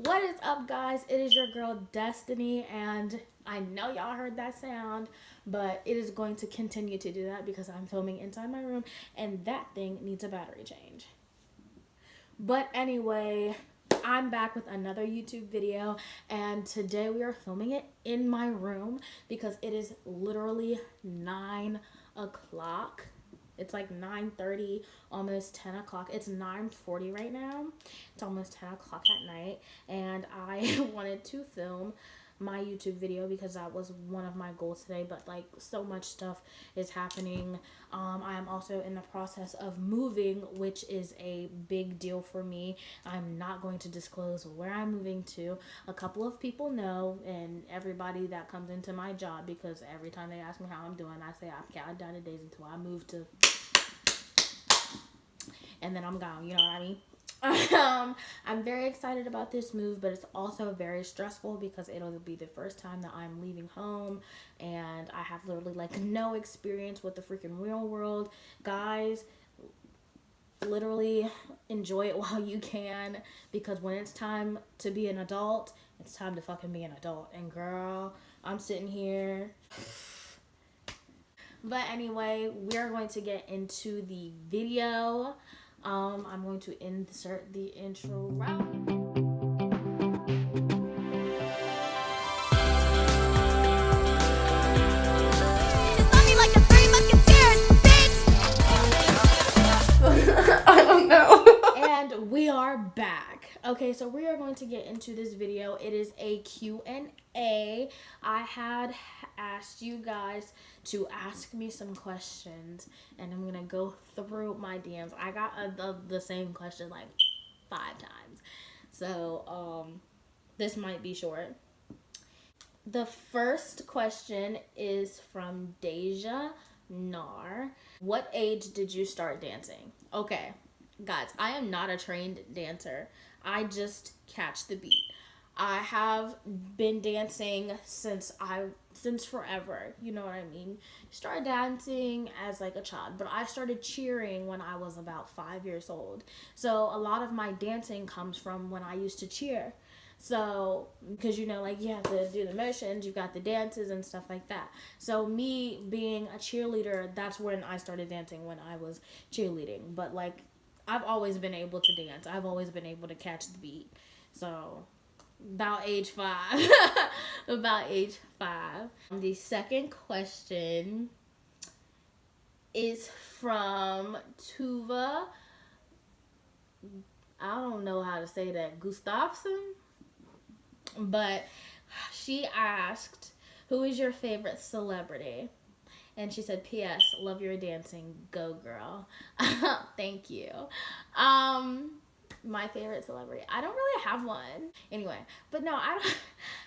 What is up, guys? It is your girl Destiny, and I know y'all heard that sound, but it is going to continue to do that because I'm filming inside my room and that thing needs a battery change. But anyway, I'm back with another YouTube video, and today we are filming it in my room because it is literally 9 o'clock. It's like 9:30, almost 10 o'clock. It's 9:40 right now. It's almost 10 o'clock at night. And I wanted to film my YouTube video because that was one of my goals today. But like so much stuff is happening. I am also in the process of moving, which is a big deal for me. I'm not going to disclose where I'm moving to. A couple of people know, and everybody that comes into my job, because every time they ask me how I'm doing, I say I'm counting down the days until I move to, and then I'm gone, you know what I mean? I'm very excited about this move, but it's also very stressful because it'll be the first time that I'm leaving home, and I have literally like no experience with the freaking real world. Guys, literally enjoy it while you can, because when it's time to be an adult, it's time to fucking be an adult. And girl, I'm sitting here. But anyway, we're going to get into the video. I'm going to insert the intro right. I don't know. And we are back. Okay, so we are going to get into this video. It is a Q&A. I had asked you guys to ask me some questions, and I'm gonna go through my DMs. I got the same question like 5 times, so this might be short. The first question is from Deja Nar. What age did you start dancing? Okay, guys, I am not a trained dancer. I just catch the beat. I have been dancing since forever. You know what I mean? Started dancing as like a child, but I started cheering when I was about 5 years old. So a lot of my dancing comes from when I used to cheer. So, because you know, like you have to do the motions, you've got the dances and stuff like that. So me being a cheerleader, that's when I started dancing, when I was cheerleading. But like, I've always been able to dance. I've always been able to catch the beat. So, about age 5. About age 5. The second question is from Tuva. I don't know how to say that. Gustafson? But she asked, who is your favorite celebrity? And she said, P.S. Love your dancing. Go, girl. Thank you. My favorite celebrity. I don't really have one. Anyway, but no, I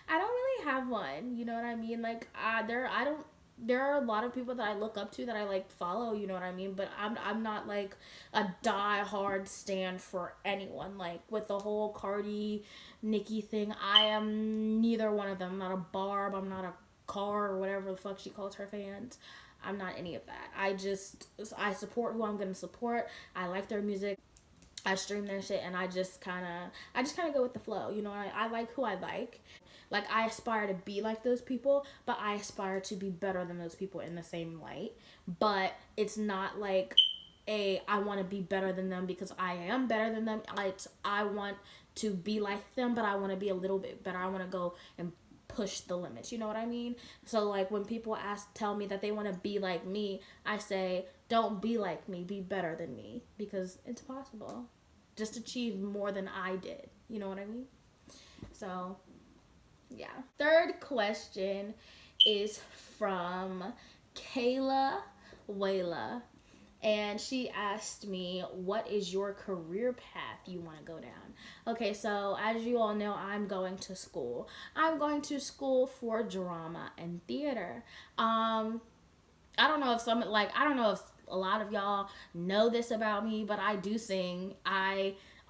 don't really have one. You know what I mean? Like, there are a lot of people that I look up to that I like follow, you know what I mean? But I'm not like a die-hard stan for anyone. Like with the whole Cardi, Nicki thing, I am neither one of them. I'm not a Barb, I'm not a Car, or whatever the fuck she calls her fans. I'm not any of that. I support who I'm gonna support. I like their music. I stream their shit, and I just kind of go with the flow. You know, I like who I like. Like, I aspire to be like those people, but I aspire to be better than those people in the same light. But it's not like I want to be better than them because I am better than them. I want to be like them, but I want to be a little bit better. I want to go and push the limits. You know what I mean? So, like, when people tell me that they want to be like me, I say, don't be like me, be better than me, because it's possible. Just achieve more than I did. You know what I mean? So, yeah. Third question is from Kayla Wayla. And she asked me, what is your career path you want to go down? Okay, so as you all know, I'm going to school. I'm going to school for drama and theater. I don't know if I don't know if a lot of y'all know this about me, but I do sing.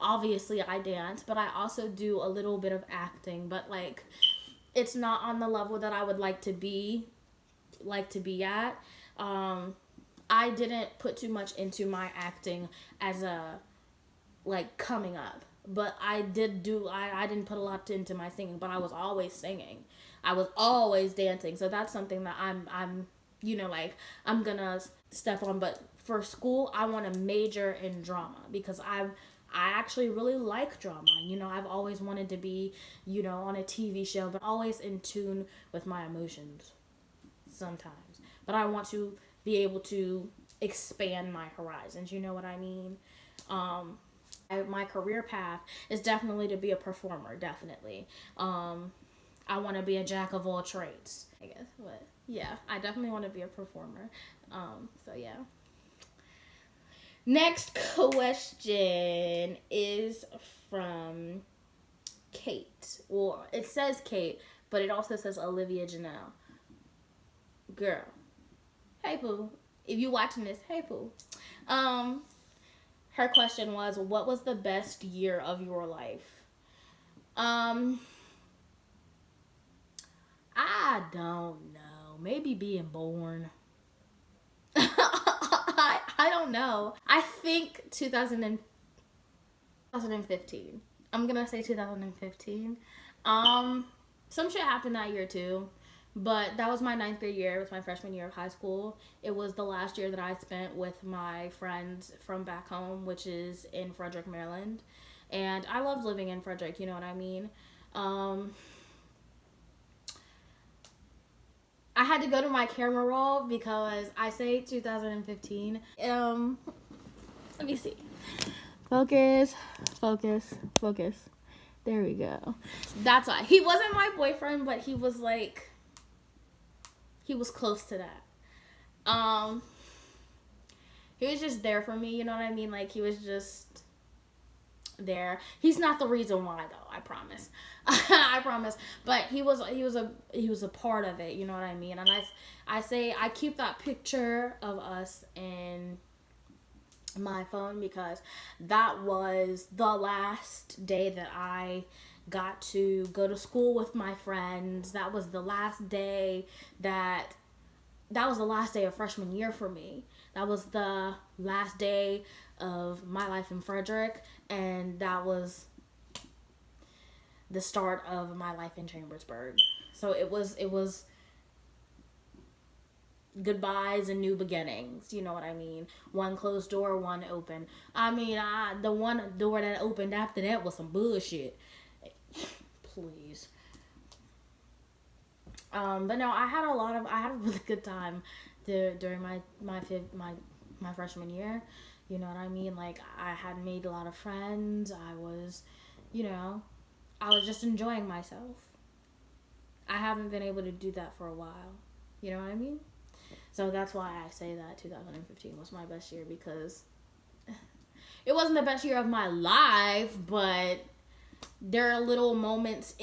Obviously I dance, but I also do a little bit of acting, but like it's not on the level that I would like to be at. I didn't put too much into my acting as a like coming up. but I didn't put a lot into my singing, but I was always singing. I was always dancing. So that's something that I'm like I'm gonna step on. But for school, I want to major in drama because I actually really like drama. I've always wanted to be, on a TV show, but always in tune with my emotions sometimes. But I want to be able to expand my horizons. You know what I mean? My career path is definitely to be a performer. Definitely. I want to be a jack of all trades, I guess. But yeah, I definitely want to be a performer. So yeah. Next question is from Kate. Well, it says Kate, but it also says Olivia Janelle. Girl. Hey Pooh. If you watching this, hey Pooh. Her question was, what was the best year of your life? I don't know. Maybe being born. I don't know. I think 2015. I'm gonna say 2015. Some shit happened that year too, but that was my ninth grade year. It was my freshman year of high school. It was the last year that I spent with my friends from back home, which is in Frederick, Maryland, and I loved living in Frederick. You know what I mean? I had to go to my camera roll because I say 2015. Let me see. Focus, focus, focus. There we go. That's why. He wasn't my boyfriend, but he was close to that. He was just there for me, you know what I mean? Like, he was just there. He's not the reason why though, I promise. I promise. But he was a part of it, you know what I mean? And I keep that picture of us in my phone because that was the last day that I got to go to school with my friends. That was the last day of freshman year for me. That was the last day of my life in Frederick, and that was the start of my life in Chambersburg. So it was goodbyes and new beginnings. You know what I mean? One closed door, one open. I mean, the one door that opened after that was some bullshit. Please. But no, I had a really good time during my freshman year. You know what I mean? Like, I had made a lot of friends. I was just enjoying myself. I haven't been able to do that for a while. You know what I mean? So that's why I say that 2015 was my best year, because it wasn't the best year of my life, but there are little moments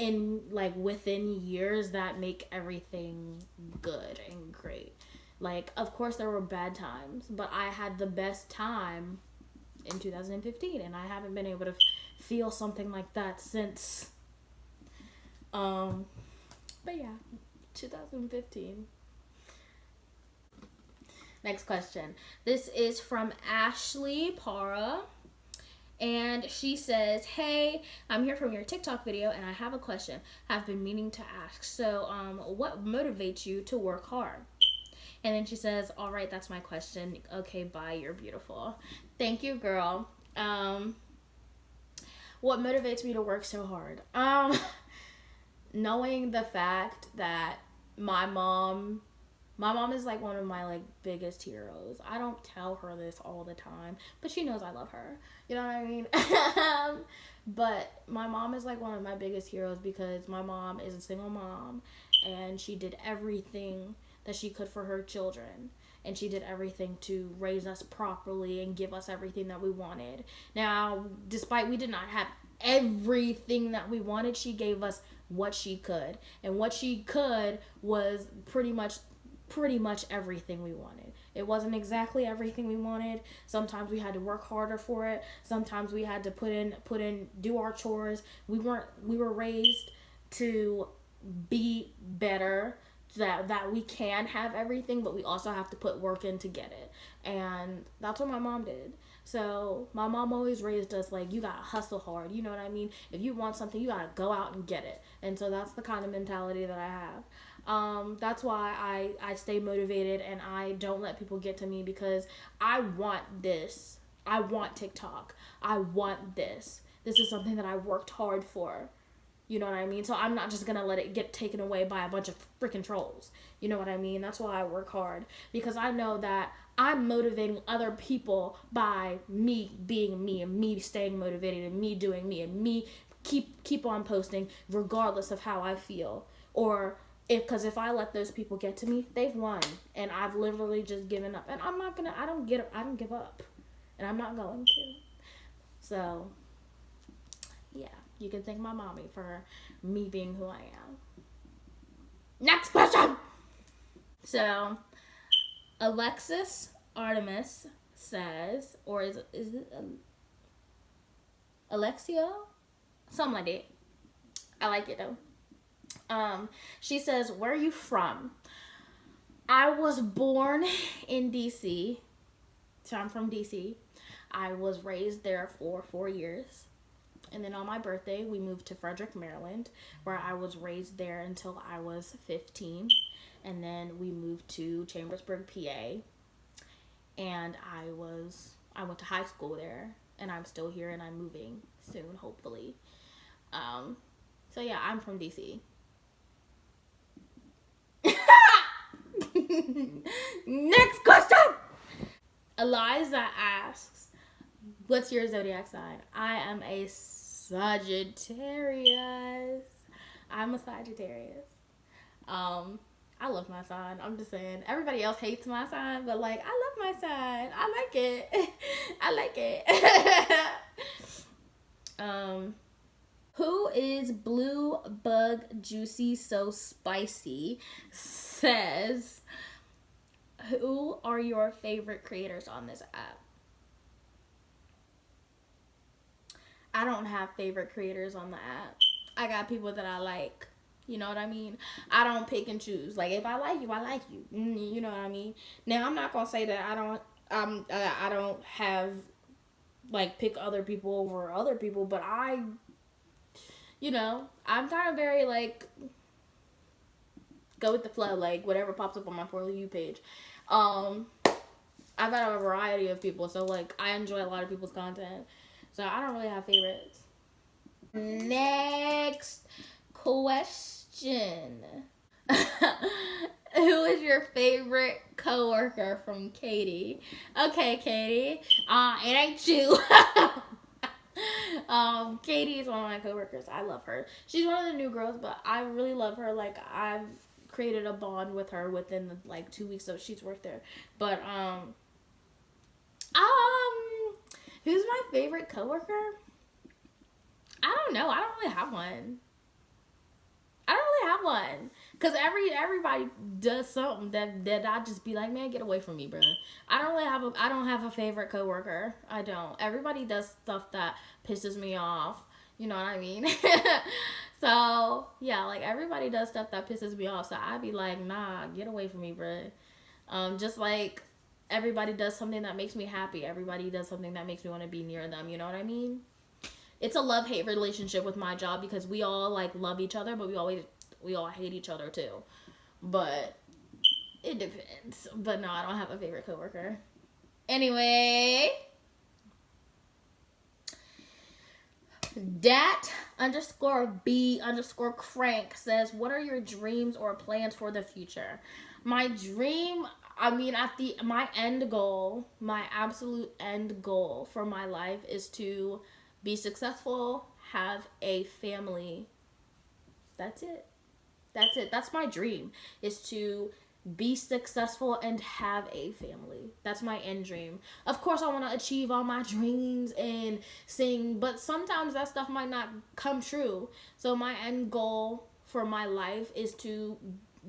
within years that make everything good and great. Like, of course there were bad times, but I had the best time in 2015, and I haven't been able to feel something like that since. But yeah, 2015. Next question. This is from Ashley Para. And she says, hey, I'm here from your TikTok video and I have a question I've been meaning to ask. So, what motivates you to work hard? And then she says, all right, that's my question. Okay, bye, you're beautiful. Thank you, girl. What motivates me to work so hard? Knowing the fact that my mom is like one of my biggest heroes. I don't tell her this all the time, but she knows I love her. You know what I mean? But my mom is like one of my biggest heroes because my mom is a single mom and she did everything that she could for her children. And she did everything to raise us properly and give us everything that we wanted. Now, despite we did not have everything that we wanted, she gave us what she could. And what she could was pretty much everything we wanted. It wasn't exactly everything we wanted. Sometimes we had to work harder for it. Sometimes we had to do our chores. We were raised to be better, that we can have everything, but we also have to put work in to get it. And that's what my mom did. So my mom always raised us like, you gotta hustle hard, you know what I mean? If you want something, you gotta go out and get it. And so that's the kind of mentality that I have. That's why I stay motivated and I don't let people get to me, because I want this. I want TikTok. I want this. This is something that I worked hard for. You know what I mean? So I'm not just gonna let it get taken away by a bunch of freaking trolls. You know what I mean? That's why I work hard, because I know that I'm motivating other people by me being me and me staying motivated and me doing me and me keep on posting regardless of how I feel. Or if I let those people get to me, they've won, and I've literally just given up. And I don't give up, and I'm not going to. So yeah, you can thank my mommy for me being who I am. Next question. So, Alexis Artemis says, or is it Alexia? Something like that. I like it though. She says, where are you from? I was born in DC. So I'm from DC. I was raised there for 4 years. And then on my birthday, we moved to Frederick, Maryland, where I was raised there until I was 15. And then we moved to Chambersburg, PA. And I went to high school there. And I'm still here, and I'm moving soon, hopefully. So yeah, I'm from DC. Next question! Eliza asks, what's your zodiac sign? I am a Sagittarius. I'm a Sagittarius. I love my sign. I'm just saying, everybody else hates my sign, but like, I love my sign. I like it. I like it. Who is Blue Bug Juicy So Spicy says, who are your favorite creators on this app? I don't have favorite creators on the app. I got people that I like. You know what I mean? I don't pick and choose. Like, if I like you, I like you. You know what I mean? Now, I'm not gonna say that I don't have like pick other people over other people, but I'm kind of very like go with the flow, like whatever pops up on my For You page. I've got a variety of people, so like I enjoy a lot of people's content. So I don't really have favorites. Next question. Who is your favorite coworker from Katie? Okay, Katie. It ain't you. Katie is one of my coworkers. I love her. She's one of the new girls, but I really love her. Like, I've created a bond with her within like 2 weeks that she's worked there. But who's my favorite coworker? I don't know. I don't really have one. Cause everybody does something that I just be like, man, get away from me, bro. I don't have a favorite coworker. I don't. Everybody does stuff that pisses me off. You know what I mean? So yeah, like everybody does stuff that pisses me off. So I'd be like, nah, get away from me, bro. Just like everybody does something that makes me happy. Everybody does something that makes me want to be near them. You know what I mean? It's a love-hate relationship with my job, because we all like love each other, but we all hate each other too. But it depends. But no, I don't have a favorite coworker. Anyway, Dat_B_crank says, what are your dreams or plans for the future? My dream, my end goal, my absolute end goal for my life is to be successful, have a family. That's it. That's my dream, is to be successful and have a family. That's my end dream. Of course, I want to achieve all my dreams and sing, but sometimes that stuff might not come true. So my end goal for my life is to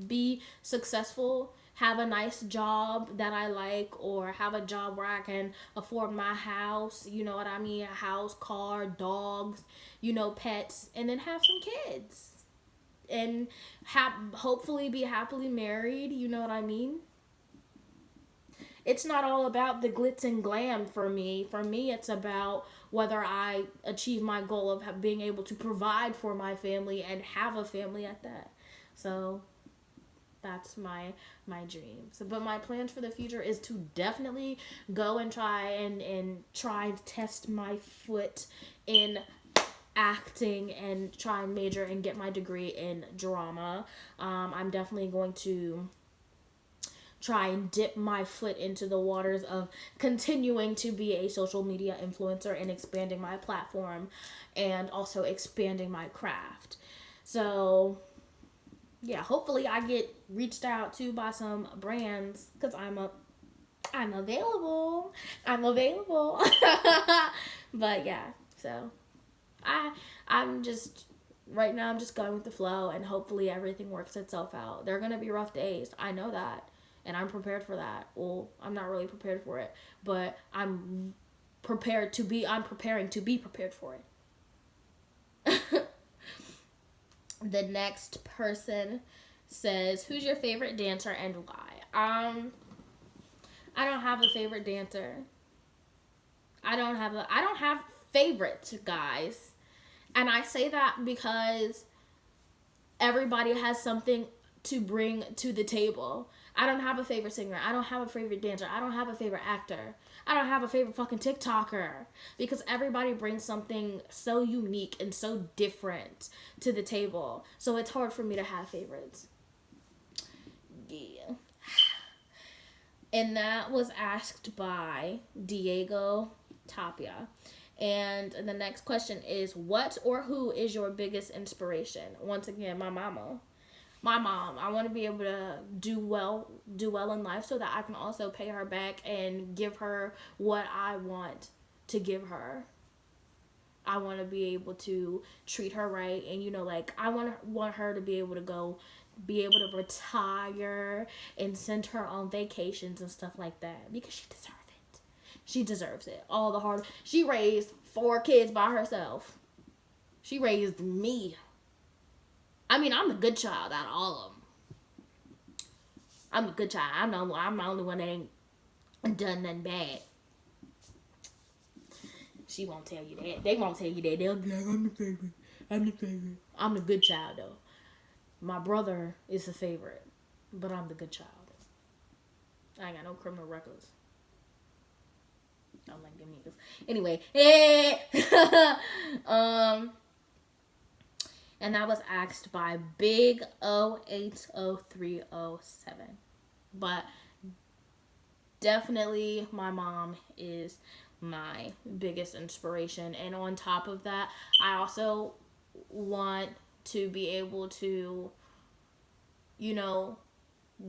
be successful, have a nice job that I like, or have a job where I can afford my house, you know what I mean? A house, car, dogs, pets, and then have some kids. and hopefully be happily married. You know what I mean? It's not all about the glitz and glam for me. For me, it's about whether I achieve my goal of being able to provide for my family and have a family at that. So that's my dreams. But my plans for the future is to definitely go and try and test my foot in acting and try and major and get my degree in drama. I'm definitely going to try and dip my foot into the waters of continuing to be a social media influencer and expanding my platform and also expanding my craft. So yeah, hopefully I get reached out to by some brands because I'm available. I'm available. But yeah, so I'm just right now I'm just going with the flow and hopefully everything works itself out. There are gonna be rough days. I know that. And I'm prepared for that. Well, I'm not really prepared for it, but I'm preparing to be prepared for it. The next person says, "Who's your favorite dancer and why?" I don't have a favorite dancer. I don't have favorites, guys. And I say that because everybody has something to bring to the table. I don't have a favorite singer. I don't have a favorite dancer. I don't have a favorite actor. I don't have a favorite fucking TikToker. Because everybody brings something so unique and so different to the table. So it's hard for me to have favorites. Yeah. And that was asked by Diego Tapia. And the next question is, what or who is your biggest inspiration? Once again, my mama. My mom. I want to be able to do well in life so that I can also pay her back and give her what I want to give her. I want to be able to treat her right, and like I want her to be able to retire and send her on vacations and stuff like that because she deserves it. She deserves it. All the hard. She raised 4 kids by herself. She raised me. I mean, I'm the good child out of all of them. I'm the good child. I'm the only one that ain't done nothing bad. She won't tell you that. They won't tell you that. They'll be like, I'm the favorite. I'm the favorite. I'm the good child, though. My brother is the favorite, but I'm the good child. I ain't got no criminal records. I don't like them niggas. Anyway, and that was asked by Big 080307. But definitely my mom is my biggest inspiration. And on top of that, I also want to be able to,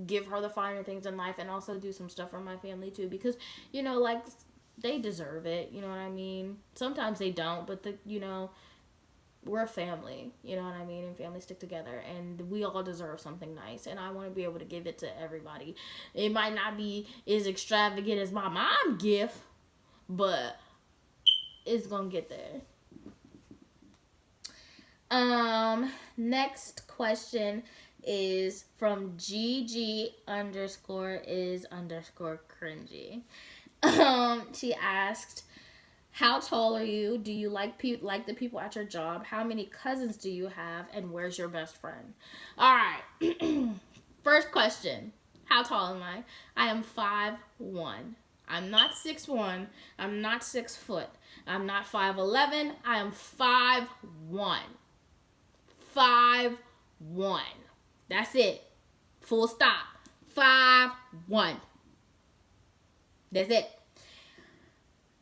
give her the finer things in life and also do some stuff for my family too. Because, like, they deserve it. You know what I mean? Sometimes they don't, but we're a family, you know what I mean? And families stick together, and we all deserve something nice, and I want to be able to give it to everybody. It might not be as extravagant as my mom gift, but it's gonna get there. Next question is from GG_is_cringy. She asked, how tall are you? Do you like the people at your job? How many cousins do you have? And where's your best friend? All right. First question. How tall am I? I am 5'1". I'm not 6'1". I'm not 6 foot. I'm not 5'11". I am 5'1". 5'1". That's it. Full stop. 5'1". That's it.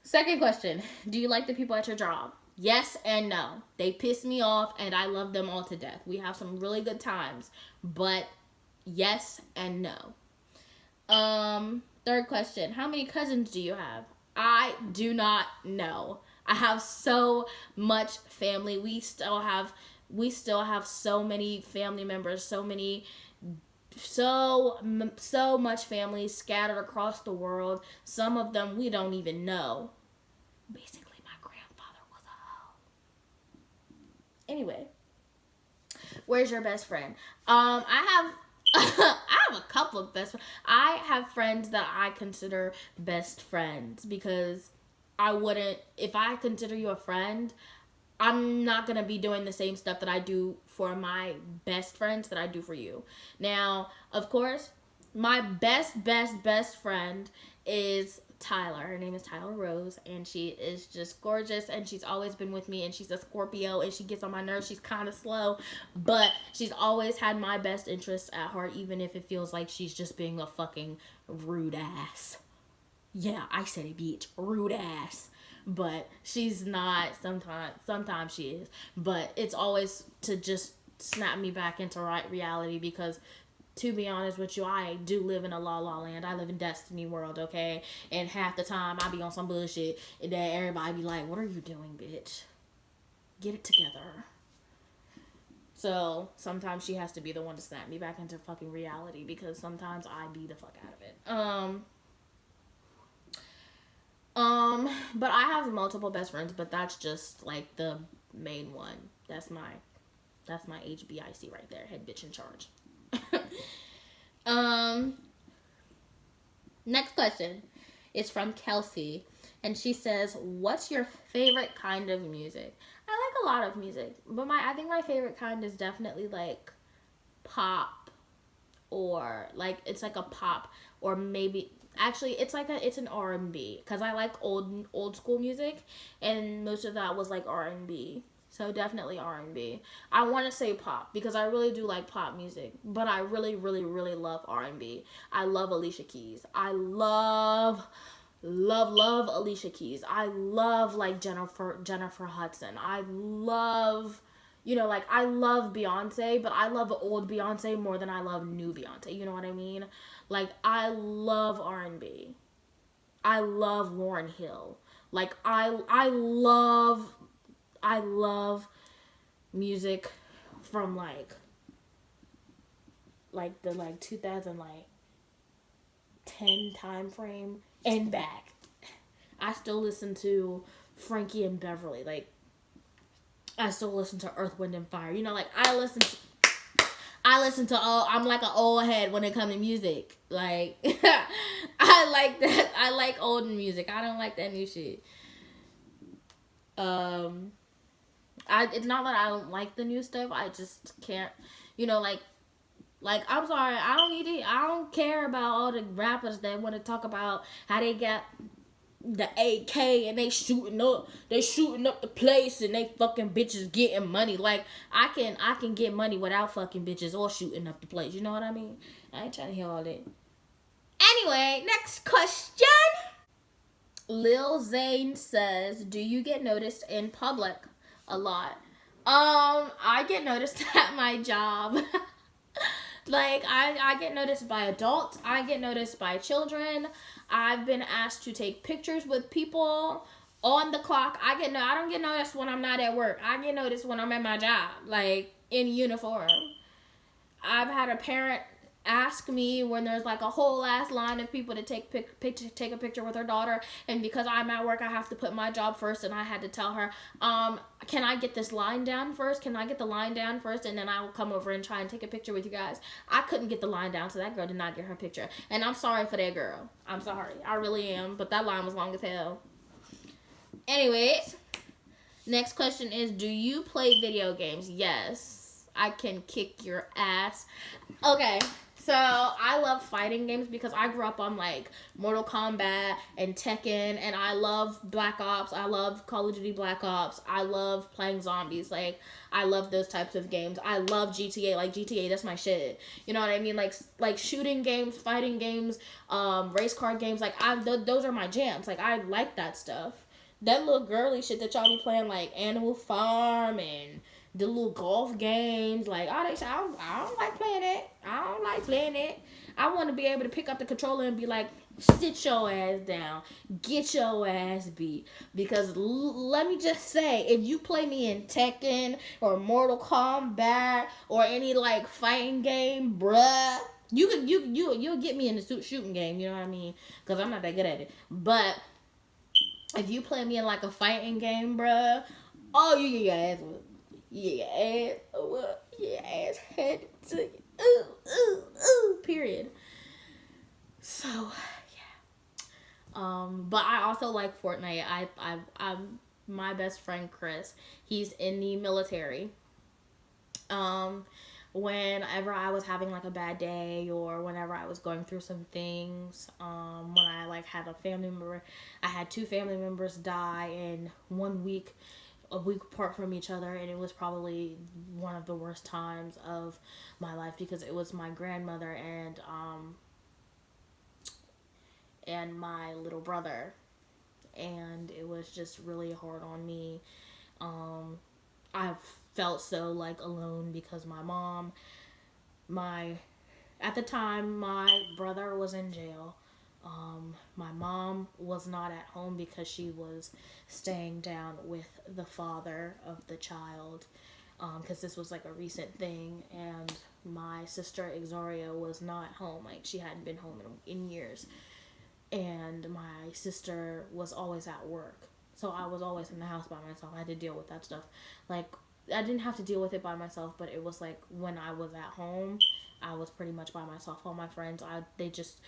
Second question. Do you like the people at your job? Yes and no. They piss me off and I love them all to death. We have some really good times. But yes and no. Third question. How many cousins do you have? I do not know. I have so much family. We still have so many family members, so much family scattered across the world. Some of them we don't even know. Basically, my grandfather was a hoe. Anyway, Where's your best friend? I have I have a couple of best friends. I have friends that I consider best friends because I wouldn't, if I consider you a friend, I'm not gonna be doing the same stuff that I do for my best friends that I do for you. Now, of course, my best friend is Tyler. Her name is Tyler Rose, and she is just gorgeous, and she's always been with me, and she's a Scorpio, and she gets on my nerves. She's kind of slow, but she's always had my best interests at heart, even if it feels like she's just being a fucking rude ass. Yeah, I said it, bitch. Rude ass. But she's not. Sometimes she is. But it's always to just snap me back into right reality because, to be honest with you, I do live in a la la land. I live in Destiny World, okay? And half the time I be on some bullshit and then everybody be like, what are you doing, bitch? Get it together. So sometimes she has to be the one to snap me back into fucking reality because sometimes I be the fuck out of it. But I have multiple best friends, but that's just like the main one. That's my HBIC right there, head bitch in charge. Next question is from Kelsey, and she says, "What's your favorite kind of music?" I like a lot of music, but I think my favorite kind is definitely like pop, or like it's like a pop, or maybe actually it's an R&B because I like old school music, and most of that was like R&B. So definitely R&B. I want to say pop because I really do like pop music, but I really, really, really love R&B. I love Alicia Keys. I love Alicia Keys. I love like Jennifer Hudson. I love, like I love Beyonce, but I love old Beyonce more than I love new Beyonce. You know what I mean? Like I love R&B. I love Lauryn Hill. Like I love music from like the 2010 time frame and back. I still listen to Frankie and Beverly. Like I still listen to Earth, Wind and Fire. Like I listen to all. I'm like an old head when it comes to music. Like I like that. I like old music. I don't like that new shit. It's not that I don't like the new stuff. I just can't, like I'm sorry. I don't care about all the rappers that want to talk about how they got the AK and they shooting up the place and they fucking bitches getting money. Like I can get money without fucking bitches or shooting up the place. You know what I mean? I ain't trying to hear all that. Anyway, next question. Lil Zane says, "Do you get noticed in public a lot?" I get noticed at my job. Like I get noticed by adults. I get noticed by children. I've been asked to take pictures with people on the clock. I don't get noticed when I'm not at work. I get noticed when I'm at my job, like in uniform. I've had a parent ask me when there's like a whole ass line of people to take a picture with her daughter, and because I'm at work I have to put my job first, and I had to tell her, can I get this line down first? Can I get the line down first, and then I will come over and try and take a picture with you guys. I couldn't get the line down, so that girl did not get her picture, and I'm sorry for that girl. I'm sorry, I really am, but that line was long as hell. Anyways, next question is, do you play video games? Yes, I can kick your ass. Okay, so I love fighting games because I grew up on like Mortal Kombat and Tekken, and I love Black Ops. I love Call of Duty Black Ops. I love playing zombies. Like I love those types of games. I love GTA. Like GTA, that's my shit. You know what I mean? Like shooting games, fighting games, race car games. Like those are my jams. Like I like that stuff. That little girly shit that y'all be playing, like Animal Farm and the little golf games, like all that shit, I don't like playing it. I don't like playing it. I want to be able to pick up the controller and be like, sit your ass down, get your ass beat. Because let me just say, if you play me in Tekken or Mortal Kombat or any like fighting game, bruh, you'll get me in the shooting game. You know what I mean? Because I'm not that good at it. But if you play me in like a fighting game, bruh, oh, you get your ass whooped. Yeah, Fortnite. I'm my best friend Chris. He's in the military. Um, Whenever I was having like a bad day or whenever I was going through some things, when I like had a family member, I had two family members die in 1 week, a week apart from each other, and it was probably one of the worst times of my life because it was my grandmother and my little brother, and it was just really hard on me. um I felt so like alone because my at the time my brother was in jail. My mom was not at home because she was staying down with the father of the child, because this was like a recent thing, and my sister Exoria was not home. Like she hadn't been home in years, and my sister was always at work. So I was always in the house by myself. I had to deal with that stuff. Like, I didn't have to deal with it by myself, but it was like when I was at home, I was pretty much by myself. All my friends, they just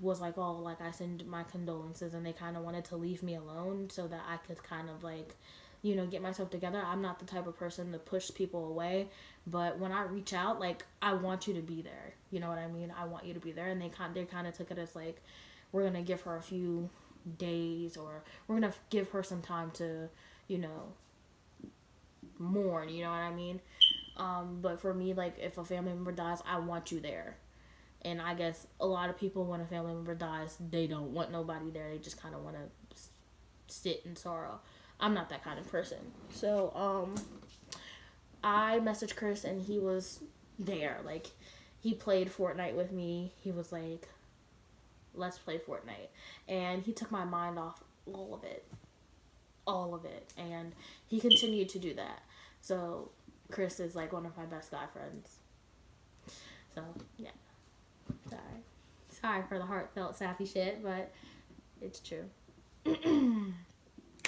was like, oh, like I send my condolences, and they kind of wanted to leave me alone so that I could kind of like, get myself together. I'm not the type of person to push people away, but when I reach out, like I want you to be there. You know what I mean? I want you to be there, and they kind of took it as like, we're gonna give her a few days, or we're gonna give her some time to, mourn. You know what I mean? But for me, like if a family member dies, I want you there. And I guess a lot of people, when a family member dies, they don't want nobody there. They just kind of want to sit in sorrow. I'm not that kind of person. So I messaged Chris, and he was there. Like, he played Fortnite with me. He was like, let's play Fortnite. And he took my mind off all of it. All of it. And he continued to do that. So Chris is like one of my best guy friends. So, yeah. Sorry for the heartfelt, sappy shit, but it's true.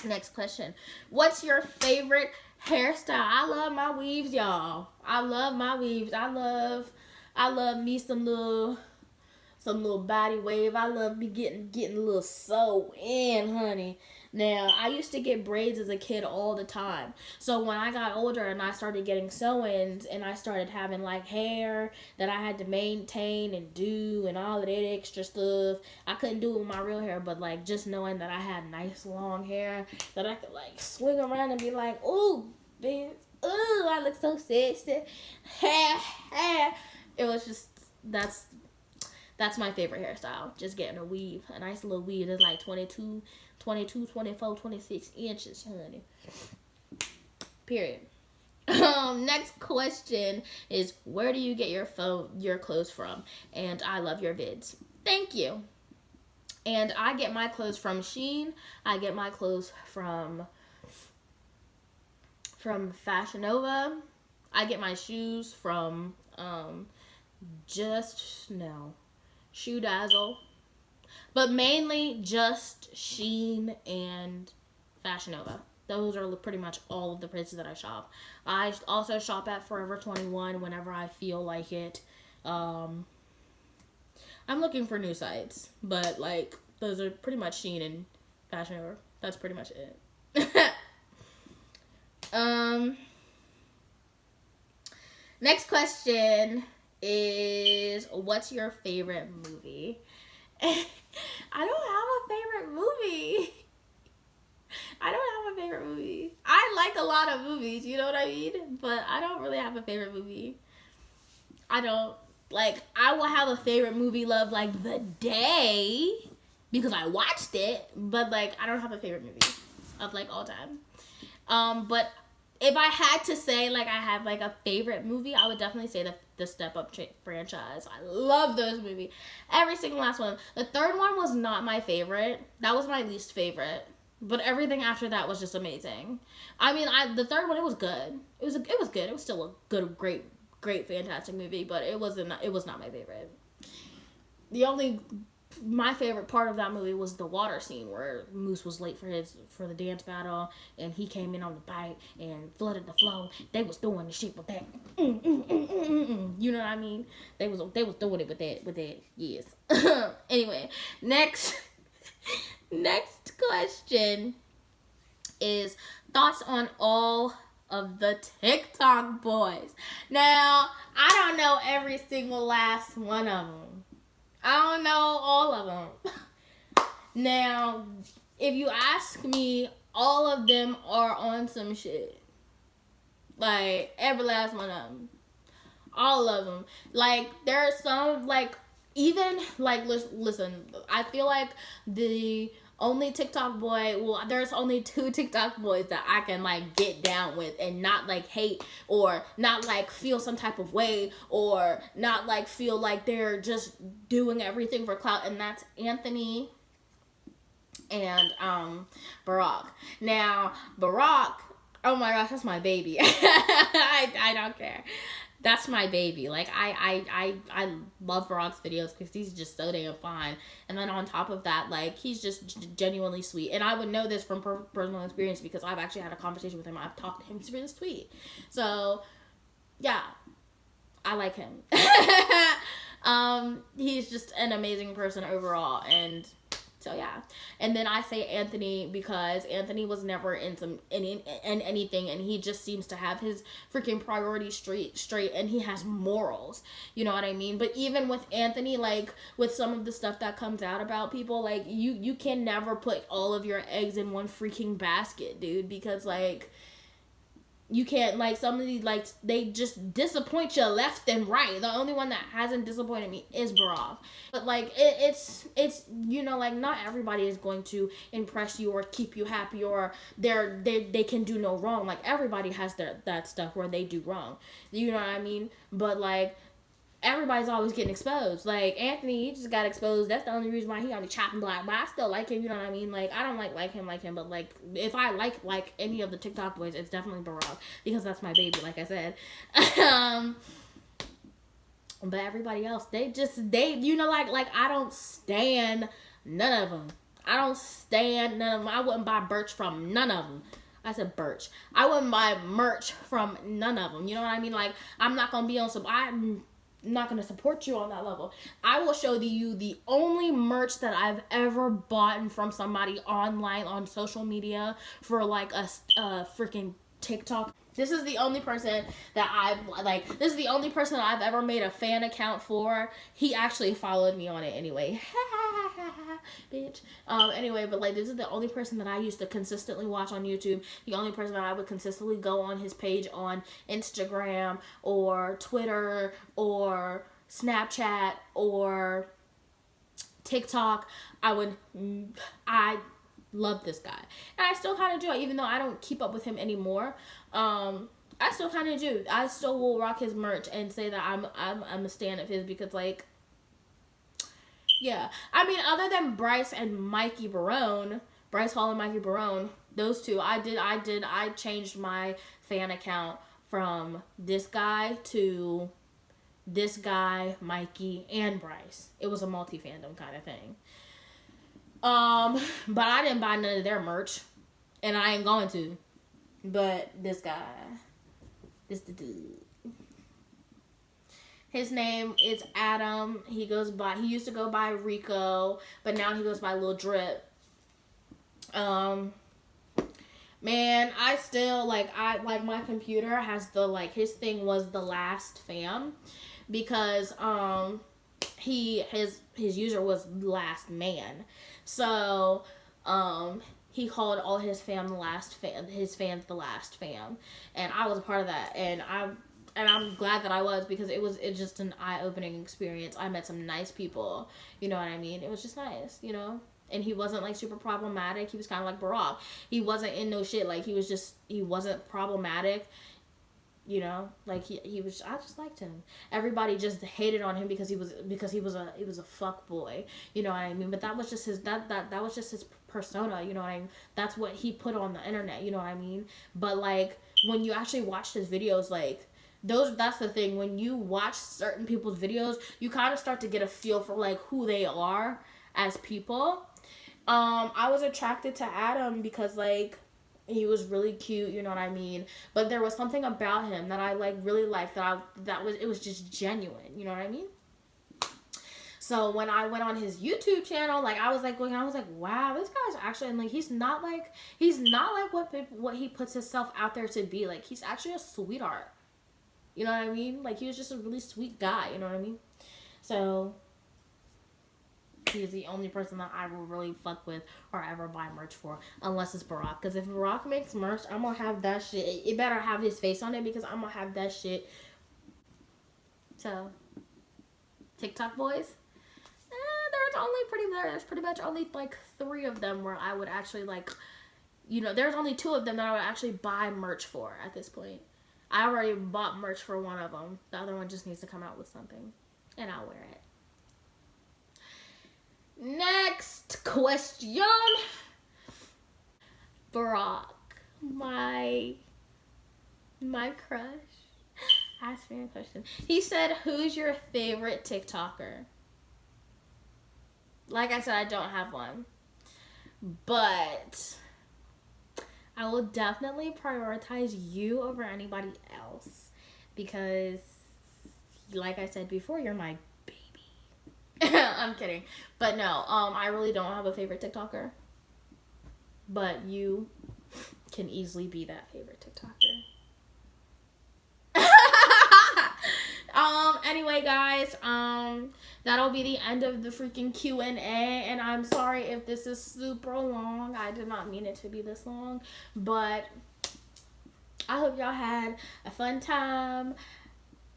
Next question. What's your favorite hairstyle? I love my weaves, y'all. I love my weaves. I love me some little body wave. I love me getting a little sew in, honey. Now, I used to get braids as a kid all the time. So when I got older and I started getting sew-ins and I started having like hair that I had to maintain and do and all of that extra stuff, I couldn't do it with my real hair, but like just knowing that I had nice long hair that I could like swing around and be like, ooh, bitch, ooh, I look so sexy. It was just, that's my favorite hairstyle. Just getting a weave. A nice little weave that's like 22, 24, 26 inches, honey. Period. Next question is, where do you get your clothes from? And I love your vids. Thank you. And I get my clothes from Shein. I get my clothes from Fashion Nova. I get my shoes from Shoe Dazzle, but mainly just Shein and Fashion Nova. Those are pretty much all of the places that I shop. I also shop at Forever 21 whenever I feel like it. I'm looking for new sites, but like those are pretty much Shein and Fashion Nova. That's pretty much it. Next question is, what's your favorite movie? I don't have a favorite movie. I like a lot of movies, you know what I mean? But I don't really have a favorite movie. I don't, like, I will have a favorite movie love, like, the day, because I watched it, but, like, I don't have a favorite movie of, like, all time. But if I had to say, like, I have, like, a favorite movie, I would definitely say the Step Up franchise. I love those movies. Every single last one. The third one was not my favorite. That was my least favorite. But everything after that was just amazing. I mean, the third one, it was good. It was good. It was still a good, great, fantastic movie, but it was not my favorite. My favorite part of that movie was the water scene where Moose was late for the dance battle, and he came in on the bike and flooded the flow. They was doing the shit with that. You know what I mean? They was doing it with that. Yes. Anyway, next Next question is thoughts on all of the TikTok boys. Now, I don't know every single last one of them. I don't know all of them. Now, if you ask me, all of them are on some shit. Like, every last one of them. All of them. Like, there are some, like, even, like, listen, I feel like the only TikTok boy, well, there's only 2 TikTok boys that I can, like, get down with and not, like, hate or not, like, feel some type of way or not, like, feel like they're just doing everything for clout, and that's Anthony and Barack. Now, Barack, oh my gosh, that's my baby. I don't care. That's my baby. Like, I love Barack's videos because he's just so damn fine. And then on top of that, like, he's just genuinely sweet. And I would know this from personal experience because I've actually had a conversation with him. I've talked to him. He's really sweet. So, yeah, I like him. He's just an amazing person overall. And so yeah, and then I say Anthony because Anthony was never in anything, and he just seems to have his freaking priorities straight, and he has morals. You know what I mean? But even with Anthony, like with some of the stuff that comes out about people, like you can never put all of your eggs in one freaking basket, dude, because like you can't, like, some of these, like, they just disappoint you left and right. The only one that hasn't disappointed me is Barack. But, like, it's you know, like, not everybody is going to impress you or keep you happy or they can do no wrong. Like, everybody has that stuff where they do wrong. You know what I mean? But, like, everybody's always getting exposed. Like, Anthony, he just got exposed. That's the only reason why he on the chopping block. But I still like him, you know what I mean? Like, I don't like him, but, like, if I like any of the TikTok boys, it's definitely Barack. Because that's my baby, like I said. But everybody else, they, you know, like, I don't stand none of them. I don't stand none of them. I wouldn't buy Birch from none of them. I said Birch. I wouldn't buy merch from none of them. You know what I mean? Like, I'm not going to be on some... I'm not going to support you on that level. I will show you the only merch that I've ever bought from somebody online on social media for like a freaking TikTok. This is the only person that this is the only person that I've ever made a fan account for. He actually followed me on it anyway. Bitch. Anyway, but like, this is the only person that I used to consistently watch on YouTube. The only person that I would consistently go on his page on Instagram or Twitter or Snapchat or TikTok. I love this guy, and I still kind of do, even though I don't keep up with him anymore. I still kind of do. I still will rock his merch and say that I'm a stan of his because, like, yeah. I mean, other than Bryce and Mikey Barone, Bryce Hall and Mikey Barone, those two, I changed my fan account from this guy to this guy, Mikey, and Bryce. It was a multi-fandom kind of thing. But I didn't buy none of their merch, and I ain't going to. But this guy, this the dude. His name is Adam. He used to go by Rico, but now he goes by Lil Drip. Man, I still, my computer has his thing was the last fam, because, his user was last man. So, he called all his fam the last fam, his fans the last fam, and I was a part of that, and I'm glad that I was, because it's just an eye-opening experience. I met some nice people, you know what I mean? It was just nice, you know? And he wasn't, like, super problematic. He was kind of like Barack. He wasn't in no shit. Like, he wasn't problematic, you know? Like, he was, I just liked him. Everybody just hated on him because he was a fuck boy, you know what I mean? But that was just his, that was just his persona, you know what I mean? That's what he put on the internet, you know what I mean? But, like, when you actually watch his videos, like, that's the thing. When you watch certain people's videos, you kind of start to get a feel for, like, who they are as people. I was attracted to Adam because, like, he was really cute, you know what I mean? But there was something about him that I, like, really liked, it was just genuine, you know what I mean? So when I went on his YouTube channel, like I was like looking, I was like, wow, this guy's actually, and like he's not like what he puts himself out there to be. Like he's actually a sweetheart. You know what I mean? Like he was just a really sweet guy. You know what I mean? So he's the only person that I will really fuck with or ever buy merch for, unless it's Barack. Because if Barack makes merch, I'm gonna have that shit. It better have his face on it because I'm gonna have that shit. So, TikTok boys, there's pretty much only like 3 of them where I would actually like, you know, there's only 2 of them that I would actually buy merch for at this point. I already bought merch for one of them. The other one just needs to come out with something, and I'll wear it. Next question. Barack, my crush, asked me a question. He said, "Who's your favorite TikToker?" Like I said, I don't have one, but I will definitely prioritize you over anybody else because, like I said before, you're my baby. I'm kidding, but no, I really don't have a favorite TikToker, but you can easily be that favorite TikToker. Anyway, guys, that'll be the end of the freaking Q&A, and I'm sorry if this is super long. I did not mean it to be this long, but I hope y'all had a fun time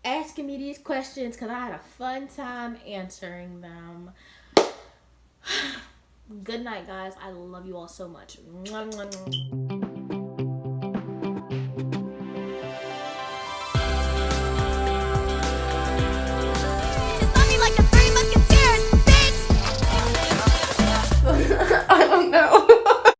asking me these questions because I had a fun time answering them. Good night, guys. I love you all so much. Mwah, mwah, mwah.